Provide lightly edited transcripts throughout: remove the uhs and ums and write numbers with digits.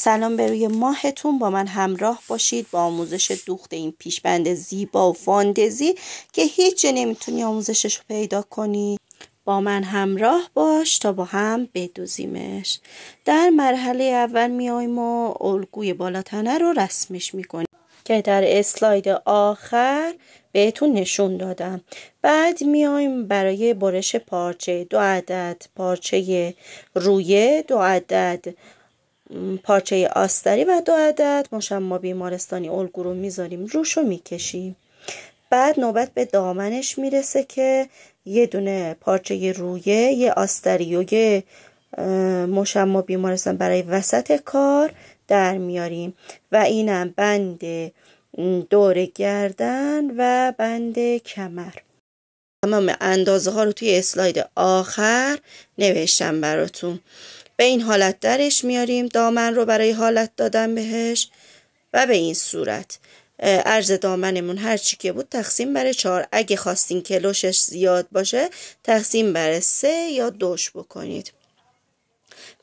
سلام به روی ماهتون. با من همراه باشید با آموزش دوخت این پیشبند زیبا و فاندزی که هیچ جا نمیتونی آموزشش رو پیدا کنی. با من همراه باش تا با هم بدوزیمش. در مرحله اول میایم و الگوی بالاتنه رو رسمش میکنیم که در اسلاید آخر بهتون نشون دادم. بعد میایم برای برش پارچه 2 عدد پارچه رویه، 2 عدد پارچه آستری و 2 عدد مشمع بیمارستانی الگو رو میذاریم روش رو میکشیم. بعد نوبت به دامنش میرسه که یه دونه پارچه رویه، یه آستری و یه مشمع بیمارستان برای وسط کار در میاریم و اینم بند دور گردن و بند کمر. تمام اندازه ها رو توی اسلاید آخر نوشتم براتون. به این حالت درش میاریم دامن رو برای حالت دادن بهش و به این صورت عرض دامنمون هر چی که بود تقسیم بر 4، اگه خواستین کلوشش زیاد باشه تقسیم بر 3 یا 2 بکنید.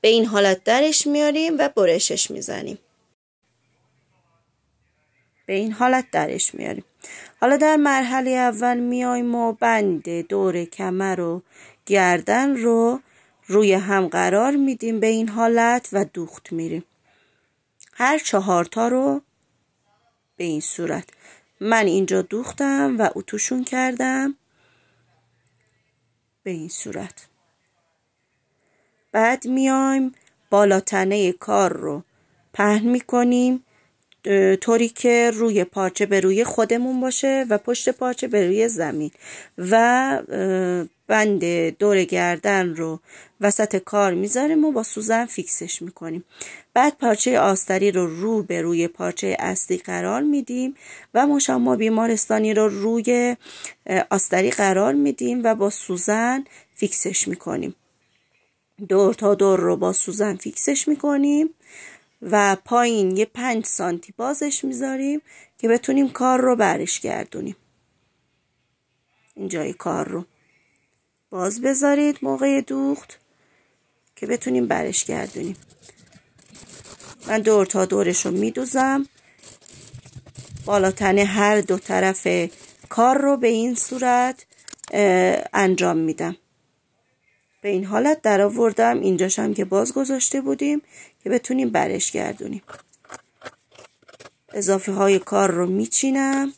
به این حالت درش میاریم و برشش میزنیم. به این حالت درش میاریم. حالا در مرحله اول میایم و بند دور کمر و گردن رو روی هم قرار میدیم به این حالت و دوخت میریم. هر 4 تا رو به این صورت. من اینجا دوختم و اتوشون کردم به این صورت. بعد میایم بالاتنه کار رو پهن میکنیم طوری که روی پارچه به روی خودمون باشه و پشت پارچه به روی زمین و بند دور گردن رو وسط کار میذاریم و با سوزن فیکسش میکنیم. بعد پارچه آستری رو به روی پارچه اصلی قرار میدیم و مشمع بیمارستانی رو روی آستری قرار میدیم و با سوزن فیکسش میکنیم. دور تا دور رو با سوزن فیکسش میکنیم و پایین یه 5 سانتی بازش میذاریم که بتونیم کار رو برش گردونیم. اینجای کار رو باز بذارید موقع دوخت که بتونیم برش گردونیم. من دور تا دورش رو میدوزم. بالاتنه هر 2 طرف کار رو به این صورت انجام میدم. به این حالت در آوردم. اینجاش هم که باز گذاشته بودیم که بتونیم برش گردونیم. اضافه های کار رو میچینم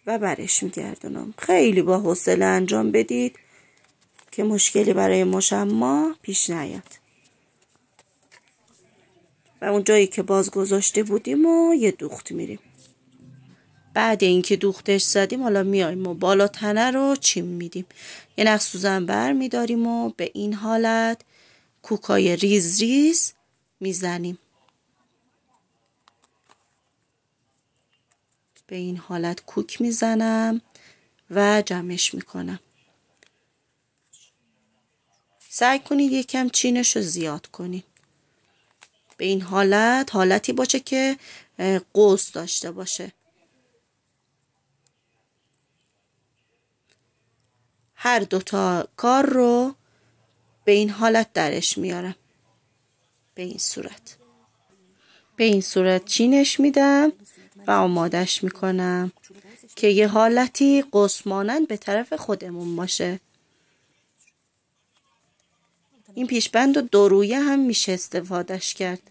و برش میگردونم. خیلی با حوصله انجام بدید که مشکلی برای مشمع پیش نیاد. و اون جایی که باز گذاشته بودیم و یه دوخت میریم. بعد اینکه دوختش زدیم حالا میایم و بالا تنه رو چیم میدیم. یه نخ سوزن بر میداریم و به این حالت کوکای ریز ریز میزنیم. به این حالت کوک میزنم و جمعش میکنم. سعی کنید یکم چینش رو زیاد کنید. به این حالتی باشه که قوس داشته باشه. هر 2 تا کار رو به این حالت درش میارم. به این صورت چینش میدم و آمادش میکنم که یه حالتی قوس مانند به طرف خودمون باشه. این پیشبند و 2 رویه هم میشه استفادهش کرد.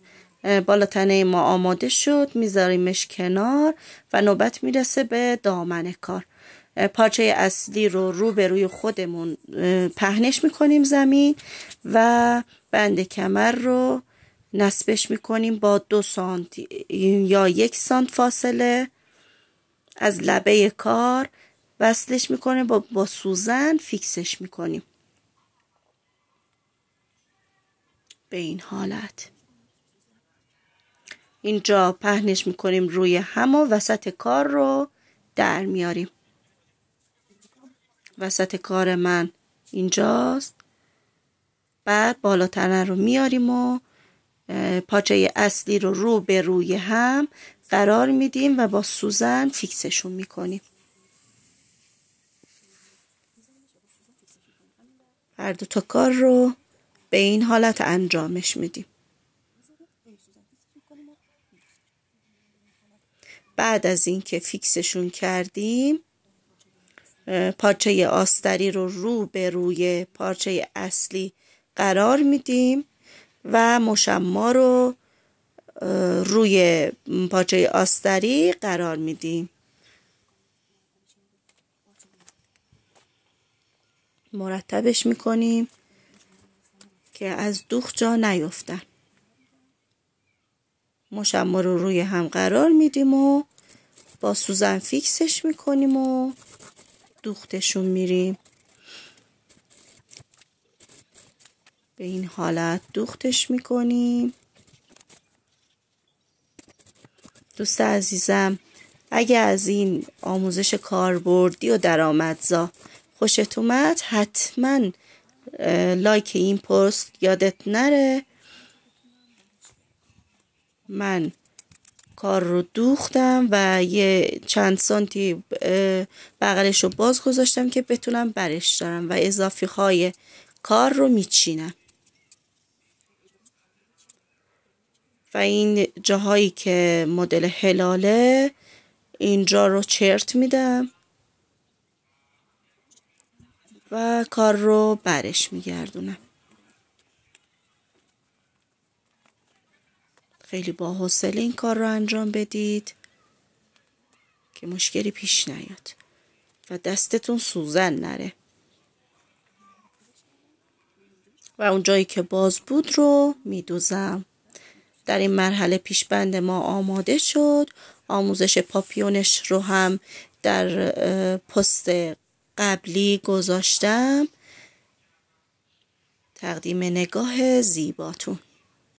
بالاتنه ما آماده شد، میذاریمش کنار و نوبت میرسه به دامن کار. پارچه اصلی رو به روی خودمون پهنش میکنیم زمین و بند کمر رو نصبش میکنیم با 2 سانتی یا 1 سانت فاصله از لبه کار وصلش میکنیم با سوزن فیکسش میکنیم. به این حالت اینجا پهنش میکنیم روی هم و وسط کار رو در میاریم. وسط کار من اینجاست. بعد بالاتنه رو میاریم و پارچه اصلی رو به روی هم قرار میدیم و با سوزن فیکسشون میکنیم. هر 2 تا کار رو به این حالت انجامش میدیم. بعد از اینکه فیکسشون کردیم پارچه آستری رو به روی پارچه اصلی قرار میدیم و مشما رو روی پارچه آستری قرار میدیم. مرتبش میکنیم که از دوخت جا نیفتن. مشما رو روی هم قرار میدیم و با سوزن فیکسش میکنیم و دوختشون میریم. به این حالت دوختش میکنیم. دوست عزیزم، اگه از این آموزش کاربردی و درآمدزا خوشت اومد حتما لایک این پست یادت نره. من کار رو دوختم و یه چند سانتی بغلش رو باز گذاشتم که بتونم برش دارم و اضافی های کار رو میچینم و این جاهایی که مدل هلاله اینجا رو چرت میدم و کار رو برش میگردونم. خیلی با حوصله این کار رو انجام بدید که مشکلی پیش نیاد و دستتون سوزن نره. و اون جایی که باز بود رو میدوزم. در این مرحله پیشبند ما آماده شد. آموزش پاپیونش رو هم در پست قبلی گذاشتم. تقدیم نگاه زیباتون.